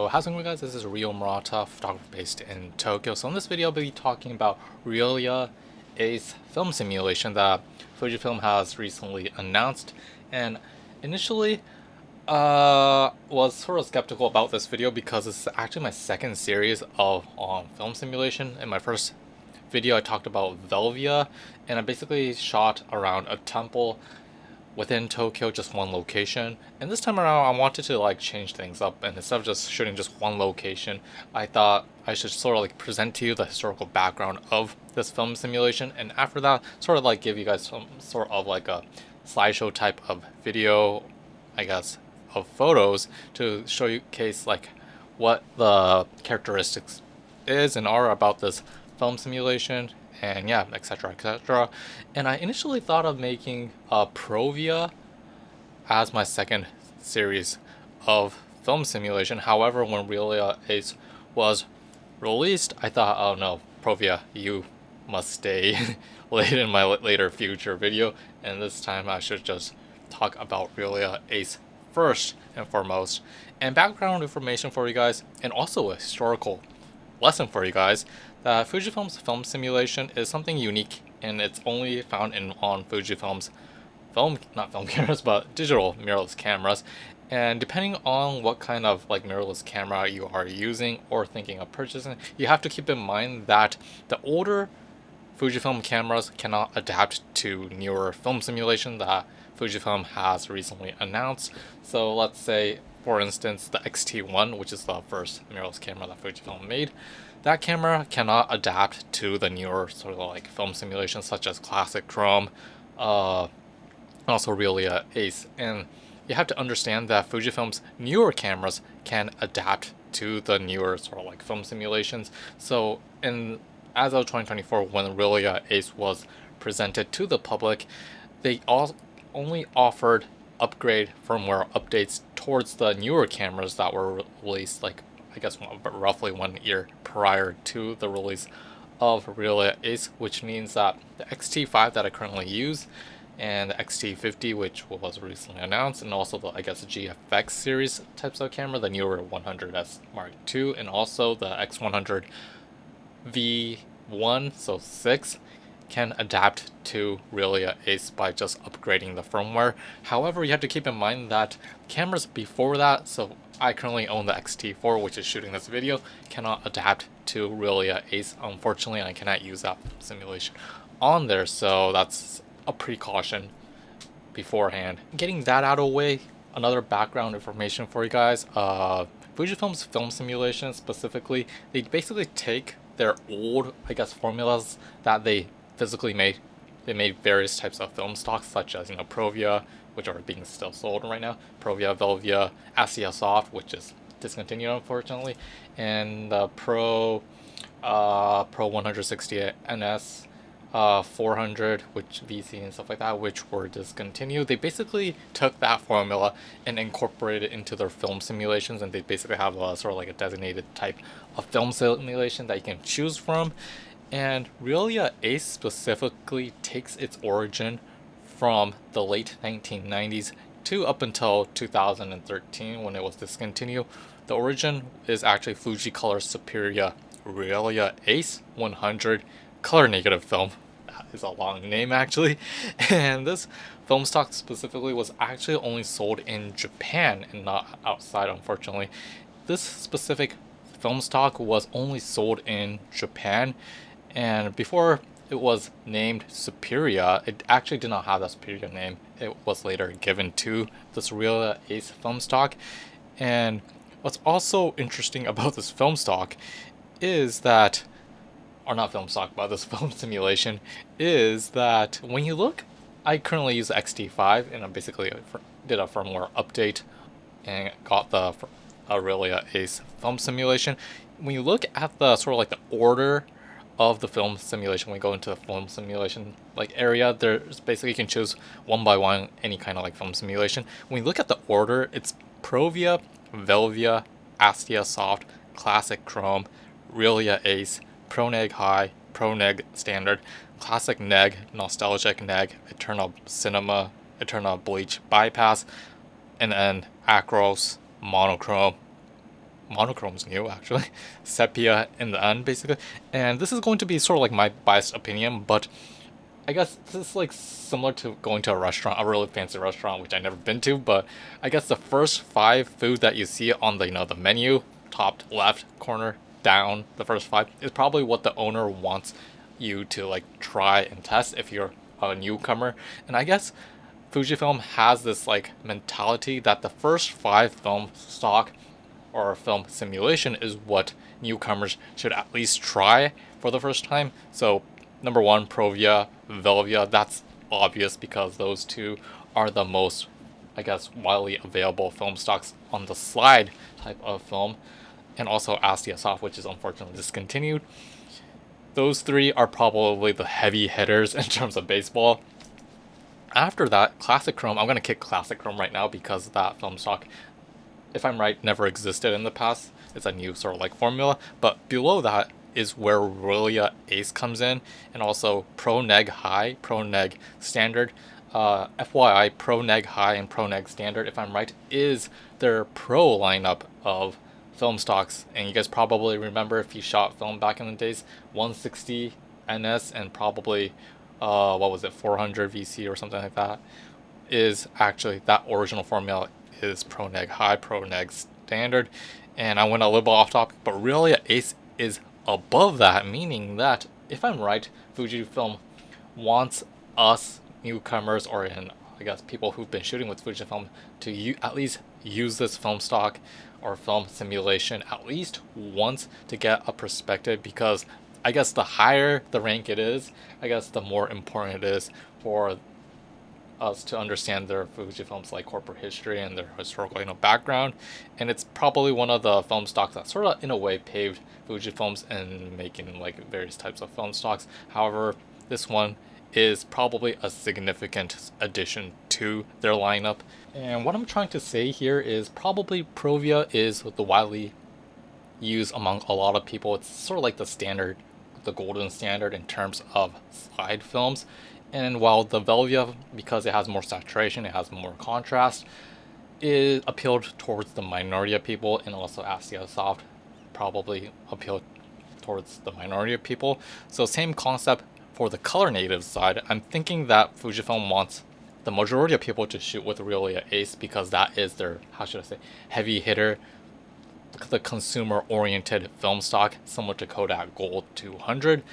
So how's it going, guys? This is Rio Murata, photographer based in Tokyo. So in this video I'll be talking about Reala Ace film simulation that Fujifilm has recently announced. And initially was sort of skeptical about this video because it's actually my second series of film simulation. In my first video I talked about Veliva, and I basically shot around a temple within Tokyo, just one location. And this time around I wanted to like change things up, and instead of just shooting just one location, I thought I should sort of like present to you the historical background of this film simulation, and after that sort of like give you guys some sort of like a slideshow type of video, I guess, of photos to show you case like what the characteristics is and are about this film simulation, and yeah, etc, etc. And I initially thought of making Provia as my second series of film simulation. However, when Reala Ace was released, I thought, oh no, Provia, you must stay late in my later future video, and this time I should just talk about Reala Ace first and foremost. And background information for you guys, and also a historical lesson for you guys, that Fujifilm's film simulation is something unique, and it's only found on Fujifilm's not film cameras, but digital mirrorless cameras. And depending on what kind of like mirrorless camera you are using or thinking of purchasing, you have to keep in mind that the older Fujifilm cameras cannot adapt to newer film simulation that Fujifilm has recently announced. So let's say, for instance, the X-T1, which is the first mirrorless camera that Fujifilm made, that camera cannot adapt to the newer sort of like film simulations such as classic chrome, also Reala Ace. And you have to understand that Fujifilm's newer cameras can adapt to the newer sort of like film simulations. So as of 2024, when Reala Ace was presented to the public, they all only offered upgrade firmware updates towards the newer cameras that were released, like I guess roughly 1 year prior to the release of Reala Ace, which means that the X-T5 that I currently use, and the X-T50, which was recently announced, and also the, I guess, GFX series types of camera, the newer 100S Mark II, and also the X100 V1, so 6, can adapt to Reala Ace by just upgrading the firmware. However, you have to keep in mind that cameras before that, so I currently own the X-T4, which is shooting this video, cannot adapt to Reala Ace, unfortunately, and I cannot use that simulation on there, so that's a precaution beforehand. Getting that out of the way, another background information for you guys, Fujifilm's film simulation specifically, they basically take their old, I guess, formulas that they physically made. They made various types of film stocks, such as, Provia, which are being still sold right now, Provia, Veliva, Astia Soft, which is discontinued unfortunately, and the Pro 160 NS 400, which VC and stuff like that, which were discontinued. They basically took that formula and incorporated it into their film simulations, and they basically have a sort of like a designated type of film simulation that you can choose from. And Reala Ace specifically takes its origin from the late 1990s to up until 2013 when it was discontinued. The origin is actually Fujicolor's superior Reala Ace 100 color negative film. That is a long name actually. And this film stock specifically was actually only sold in Japan and not outside, unfortunately. This specific film stock was only sold in Japan, and before it was named Superior, it actually did not have that Superior name. It was later given to this Reala Ace film stock. And what's also interesting about this film stock is that, or not film stock, but this film simulation, is that when you look, I currently use the X-T5, and I basically did a firmware update and got the Reala Ace film simulation. When you look at the sort of like the order of the film simulation, when we go into the film simulation like area, there's basically, you can choose one by one any kind of like film simulation. When you look at the order, it's Provia, Veliva, Astia Soft, Classic Chrome, Reala Ace, Pro Neg High, Pro Neg Standard, Classic Neg, Nostalgic Neg, Eternal Cinema, Eternal Bleach Bypass, and then Acros, Monochrome, monochrome's new actually, sepia in the end basically. And this is going to be sort of like my biased opinion, but I guess this is like similar to going to a restaurant, a really fancy restaurant, which I've never been to. But I guess the first five food that you see on the the menu, top left corner down, the first five is probably what the owner wants you to like try and test if you're a newcomer. And I guess Fujifilm has this like mentality that the first five film stock or film simulation is what newcomers should at least try for the first time. So number one, Provia, Veliva, that's obvious because those two are the most, I guess, widely available film stocks on the slide type of film, and also Astia Soft, which is unfortunately discontinued. Those three are probably the heavy hitters in terms of baseball. After that, Classic Chrome, I'm going to kick Classic Chrome right now because that film stock, if I'm right, never existed in the past. It's a new sort of like formula. But below that is where Reala Ace comes in, and also Pro Neg High, Pro Neg Standard. FYI, Pro Neg High and Pro Neg Standard, if I'm right, is their pro lineup of film stocks. And you guys probably remember if you shot film back in the days, 160 NS and probably what was it, 400 VC or something like that, is actually that original formula is Pro Neg High, Pro Neg Standard. And I went a little bit off topic, but Reala Ace is above that, meaning that if I'm right, Fujifilm wants us newcomers, or in I guess people who've been shooting with Fujifilm, to at least use this film stock or film simulation at least once to get a perspective, because I guess the higher the rank it is, I guess the more important it is for us to understand their Fujifilm's like corporate history and their historical background. And it's probably one of the film stocks that sort of in a way paved Fujifilm's in making like various types of film stocks. However, this one is probably a significant addition to their lineup. And what I'm trying to say here is probably Provia is the widely used among a lot of people. It's sort of like the standard, the golden standard in terms of slide films. And while the Veliva, because it has more saturation, it has more contrast, it appealed towards the minority of people, and also Astia Soft probably appealed towards the minority of people. So same concept for the color native side. I'm thinking that Fujifilm wants the majority of people to shoot with Reala Ace because that is their, how should I say, heavy hitter, the consumer-oriented film stock, similar to Kodak Gold 200.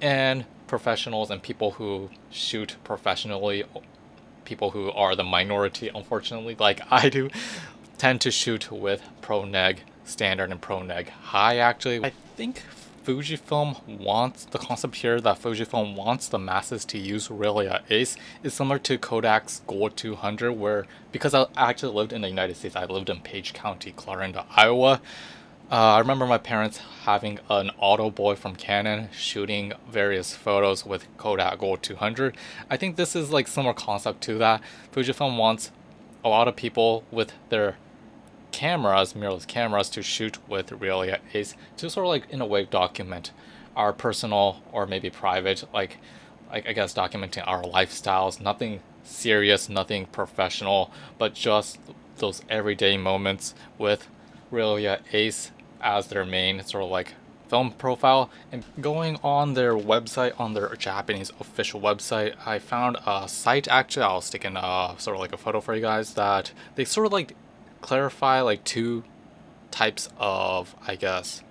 And professionals and people who shoot professionally, people who are the minority, unfortunately, like I do, tend to shoot with Pro Neg Standard and Pro Neg High, actually. I think Fujifilm wants, the concept here that Fujifilm wants the masses to use Reala Ace is similar to Kodak's Gold 200, where, because I actually lived in the United States, I lived in Page County, Clarinda, Iowa. I remember my parents having an auto boy from Canon shooting various photos with Kodak Gold 200. I think this is like similar concept to that. Fujifilm wants a lot of people with their cameras, mirrorless cameras, to shoot with Reala Ace to sort of like in a way document our personal or maybe private, like I guess documenting our lifestyles. Nothing serious, nothing professional, but just those everyday moments with Reala Ace as their main sort of like film profile. And going on their website, on their Japanese official website, I found a site, actually I'll stick in sort of like a photo for you guys, that they sort of like clarify like two types of, I guess,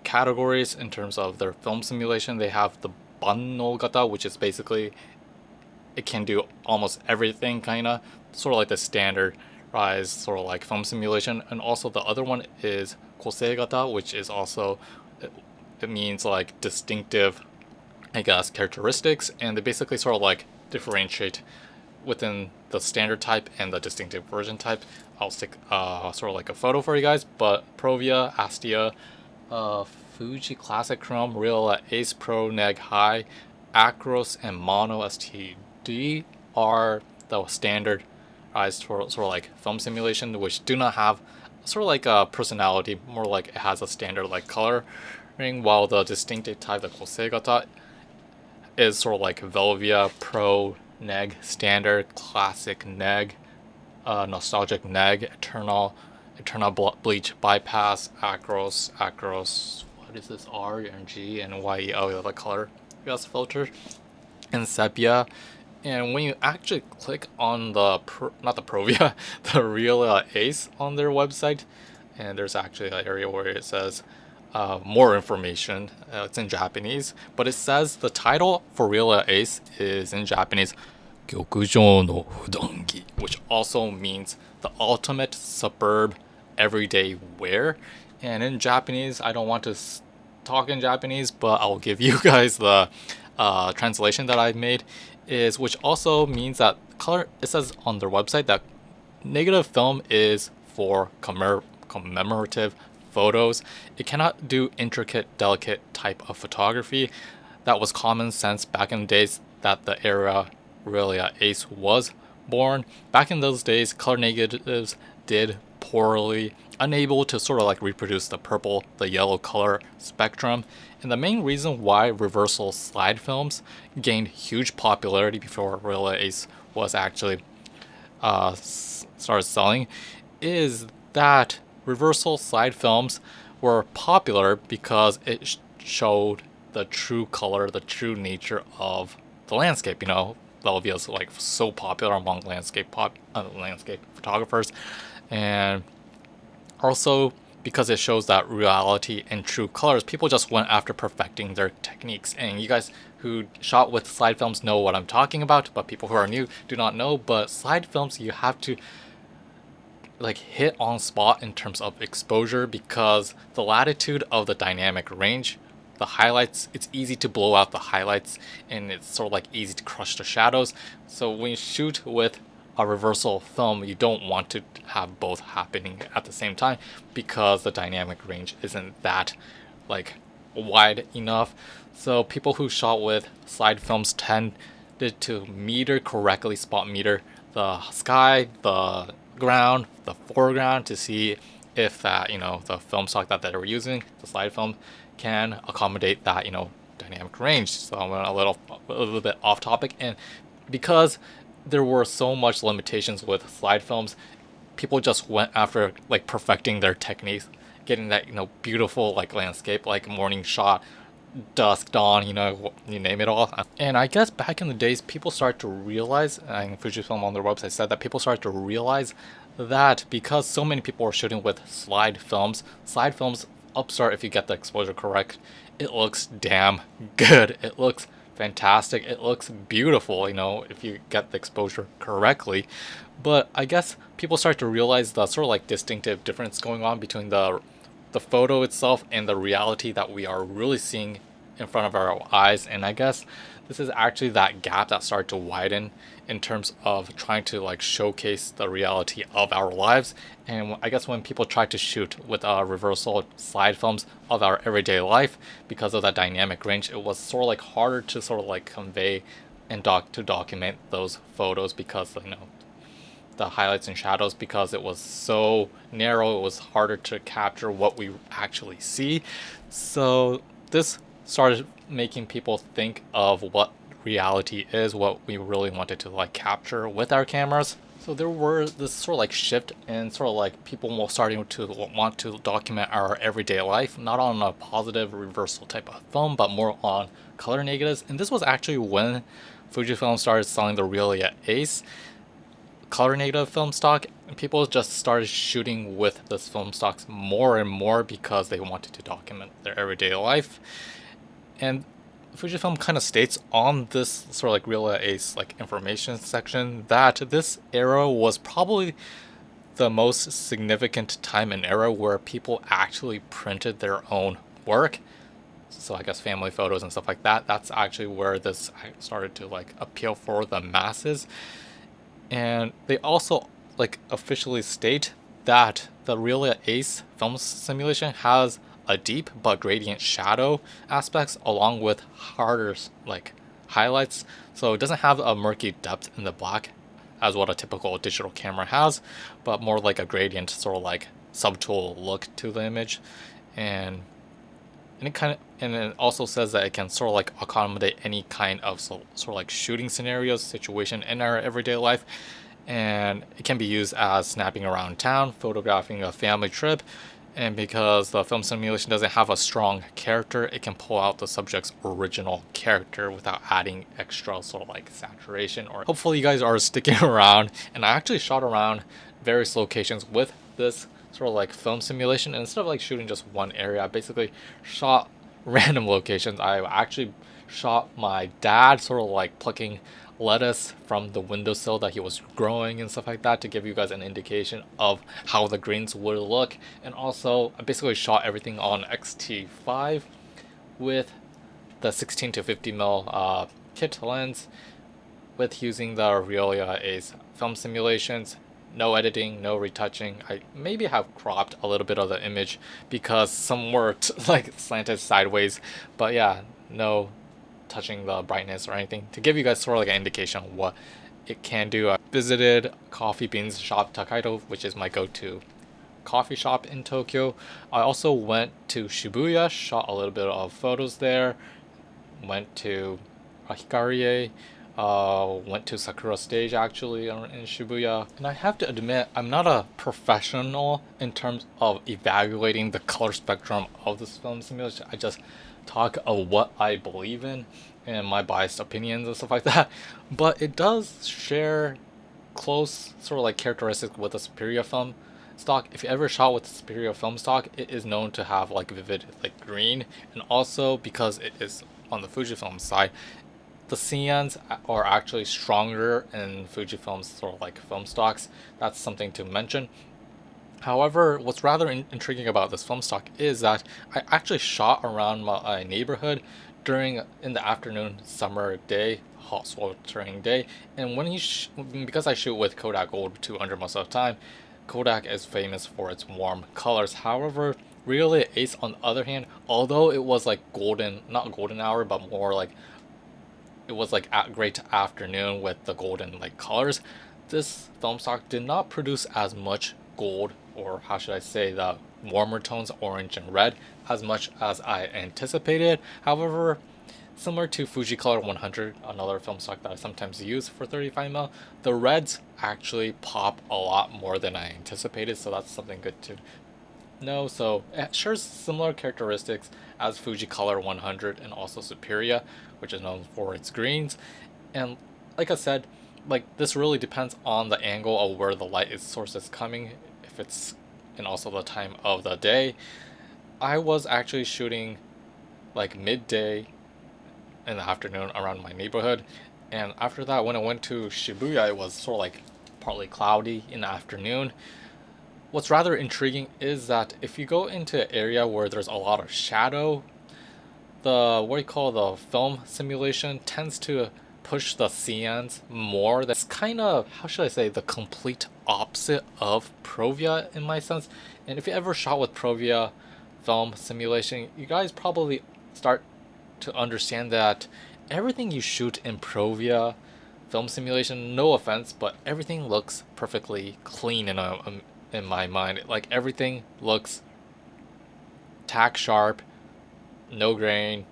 categories in terms of their film simulation. They have the Banno Gata, which is basically it can do almost everything, kind of sort of like the standardized sort of like film simulation. And also the other one is Kosei Gata, which is also, it means like distinctive, I guess, characteristics, and they basically sort of like differentiate within the standard type and the distinctive version type. I'll stick sort of like a photo for you guys. But Provia, Astia, Fuji Classic Chrome, Reala Ace, Pro Neg High, Acros, and Mono STD are the standard sort of like film simulation, which do not have sort of like a personality, more like it has a standard like coloring, while the distinctive type, the Kosei Gata, is sort of like Velvia, Pro Neg, Standard, Classic Neg, Nostalgic Neg, Eternal, internal bleach, bypass, acros, what is this, R and G and Y, oh, the color filter, and sepia. And when you actually click on the not the Provia, the Reala Ace on their website, and there's actually an area where it says more information. It's in Japanese, but it says the title for Reala Ace is in Japanese, Gyokujo no Fudangi, which also means the ultimate suburb everyday wear. And in Japanese, I don't want to talk in Japanese, but I'll give you guys the translation that I've made, is which also means that color. It says on their website that negative film is for commemorative photos. It cannot do intricate, delicate type of photography. That was common sense back in the days that the era Reala Ace was born. Back in those days, color negatives did poorly, unable to sort of like reproduce the purple, the yellow color spectrum. And the main reason why reversal slide films gained huge popularity before Reala Ace was actually started selling is that reversal slide films were popular because it showed the true color, the true nature of the landscape. You know, Veliva is like so popular among landscape photographers, and also because it shows that reality and true colors, people just went after perfecting their techniques. And you guys who shot with slide films know what I'm talking about, but people who are new do not know. But slide films, you have to like hit on spot in terms of exposure, because the latitude of the dynamic range, the highlights, it's easy to blow out the highlights, and it's sort of like easy to crush the shadows. So when you shoot with a reversal film, you don't want to have both happening at the same time, because the dynamic range isn't that like wide enough. So people who shot with slide films tended to spot meter the sky, the ground, the foreground, to see if that, the film stock that they were using, the slide film, can accommodate that, dynamic range. So I went a little bit off topic, and because there were so much limitations with slide films, people just went after like perfecting their techniques, getting that beautiful like landscape, like morning shot, dusk, dawn, you name it all. And I guess back in the days, people started to realize, and Fujifilm on their website said that people started to realize that because so many people were shooting with slide films upstart, if you get the exposure correct, it looks damn good. It looks fantastic. It looks beautiful, if you get the exposure correctly. But I guess people start to realize the sort of like distinctive difference going on between the photo itself and the reality that we are really seeing in front of our eyes. And I guess this is actually that gap that started to widen in terms of trying to like showcase the reality of our lives. And I guess when people try to shoot with reversal slide films of our everyday life, because of that dynamic range, it was sort of like harder to sort of like convey and document those photos, because the highlights and shadows, because it was so narrow, it was harder to capture what we actually see. So this started making people think of what reality is, what we really wanted to like capture with our cameras. So there were this sort of like shift, and sort of like people were starting to want to document our everyday life, not on a positive reversal type of film, but more on color negatives. And this was actually when Fujifilm started selling the Reala Ace color negative film stock, and people just started shooting with this film stocks more and more because they wanted to document their everyday life. And Fujifilm kind of states on this sort of like Reala Ace like information section that this era was probably the most significant time and era where people actually printed their own work. So I guess family photos and stuff like that, that's actually where this started to like appeal for the masses. And they also like officially state that the Reala Ace film simulation has a deep but gradient shadow aspects, along with harder like highlights. So it doesn't have a murky depth in the black as what a typical digital camera has, but more like a gradient sort of like subtle look to the image. And it also says that it can sort of like accommodate any kind of sort of like shooting scenarios, situation in our everyday life. and it can be used as snapping around town, photographing a family trip, and because the film simulation doesn't have a strong character, it can pull out the subject's original character without adding extra sort of like saturation. Or hopefully you guys are sticking around, and I actually shot around various locations with this sort of like film simulation, and instead of like shooting just one area, I basically shot random locations. I actually shot my dad sort of like plucking lettuce from the windowsill that he was growing and stuff like that to give you guys an indication of how the greens would look. And also I basically shot everything on X-T5 with the 16 to 50 mil kit lens with using the Reala Ace film simulations. No editing, no retouching. I maybe have cropped a little bit of the image because some were like slanted sideways, but yeah, no touching the brightness or anything to give you guys sort of like an indication of what it can do. I visited Coffee Beans Shop Takaido, which is my go-to coffee shop in Tokyo. I also went to Shibuya, shot a little bit of photos there, went to Hikarie, went to Sakura Stage actually in Shibuya. And I have to admit, I'm not a professional in terms of evaluating the color spectrum of this film simulation. I just talk of what I believe in and my biased opinions and stuff like that. But it does share close sort of like characteristics with a superior film stock. If you ever shot with superior film stock, it is known to have like vivid like green, and also because it is on the Fujifilm side, the cyans are actually stronger in Fujifilm's sort of like film stocks. That's something to mention. However, what's rather intriguing about this film stock is that I actually shot around my neighborhood in the afternoon summer day, hot sweltering day, and because I shoot with Kodak Gold 200 most of the time, Kodak is famous for its warm colors. However, Reala Ace on the other hand, although it was like not golden hour, but more like it was like at great afternoon with the golden like colors, this film stock did not produce as much gold, or how should I say, the warmer tones, orange and red, as much as I anticipated. However, similar to Fujicolor 100, another film stock that I sometimes use for 35mm, the reds actually pop a lot more than I anticipated, so that's something good to know. So it shares similar characteristics as Fujicolor 100 and also Superior, which is known for its greens. And like I said, like this really depends on the angle of where the light source is coming, if it's, and also the time of the day. I was actually shooting like midday in the afternoon around my neighborhood, and after that when I went to Shibuya, it was sort of like partly cloudy in the afternoon. What's rather intriguing is that if you go into an area where there's a lot of shadow, the what you call the film simulation tends to push the cyans more. That's kind of, how should I say, the complete opposite of Provia in my sense. And if you ever shot with Provia film simulation, you guys probably start to understand that everything you shoot in Provia film simulation, no offense, but everything looks perfectly clean in my mind. Like everything looks tack sharp, no grain.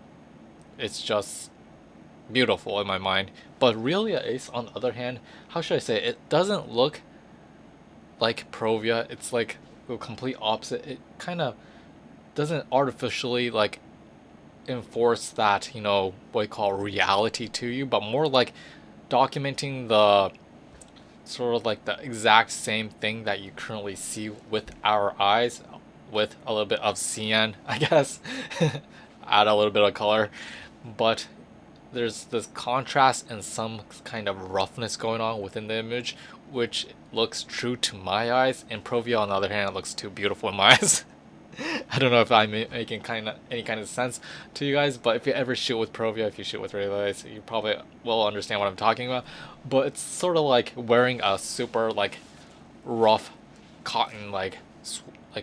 It's just beautiful in my mind. But Reala Ace, on the other hand, how should I say, it doesn't look like Provia. It's like the complete opposite. It kind of doesn't artificially like enforce that, what you call reality to you, but more like documenting the sort of like the exact same thing that you currently see with our eyes, with a little bit of cyan, I guess. Add a little bit of color, but there's this contrast and some kind of roughness going on within the image, which looks true to my eyes. And Provia, on the other hand, looks too beautiful in my eyes. I don't know if I'm making any kind of sense to you guys, but if you ever shoot with Provia, if you shoot with Reala Ace, you probably will understand what I'm talking about. But it's sort of like wearing a super like rough cotton like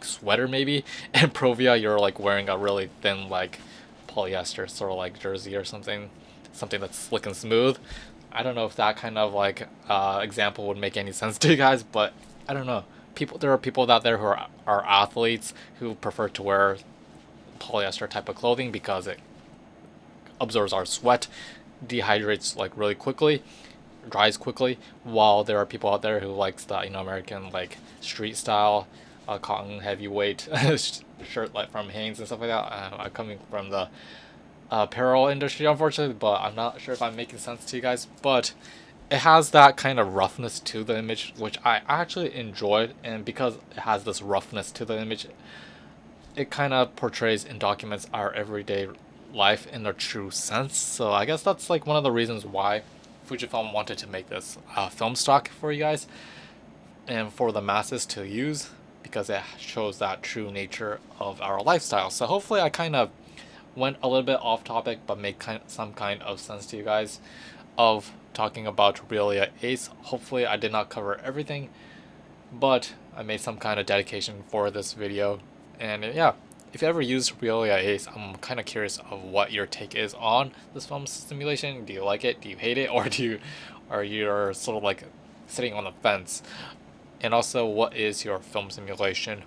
sweater maybe, and Provia you're like wearing a really thin like polyester sort of like jersey or something that's slick and smooth. I don't know if that kind of like example would make any sense to you guys, but I don't know. There are people out there who are athletes who prefer to wear polyester type of clothing because it absorbs our sweat, dehydrates like really quickly. dries quickly, while there are people out there who likes the American like street style cotton heavyweight shirt like from Hanes and stuff like that. I'm coming from the apparel industry, unfortunately, but I'm not sure if I'm making sense to you guys. But it has that kind of roughness to the image, which I actually enjoyed, and because it has this roughness to the image, it kind of portrays and documents our everyday life in a true sense. So I guess that's like one of the reasons why Fujifilm wanted to make this film stock for you guys and for the masses to use, because it shows that true nature of our lifestyle. So hopefully I kind of went a little bit off topic, but made some kind of sense to you guys of talking about Reala Ace. Hopefully I did not cover everything, but I made some kind of dedication for this video. And yeah, if you ever used Reala Ace, I'm kind of curious of what your take is on this film simulation. Do you like it? Do you hate it? Or are you sort of like sitting on the fence? And also, what is your film simulation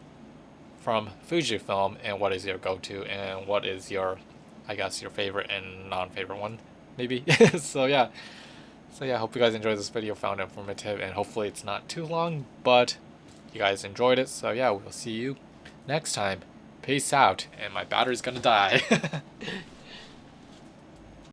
from Fujifilm, and what is your go-to, and what is your, I guess, your favorite and non-favorite one, maybe? So yeah, hope you guys enjoyed this video, found it informative, and hopefully it's not too long, but you guys enjoyed it. So yeah, we'll see you next time. Peace out, and my battery's gonna die.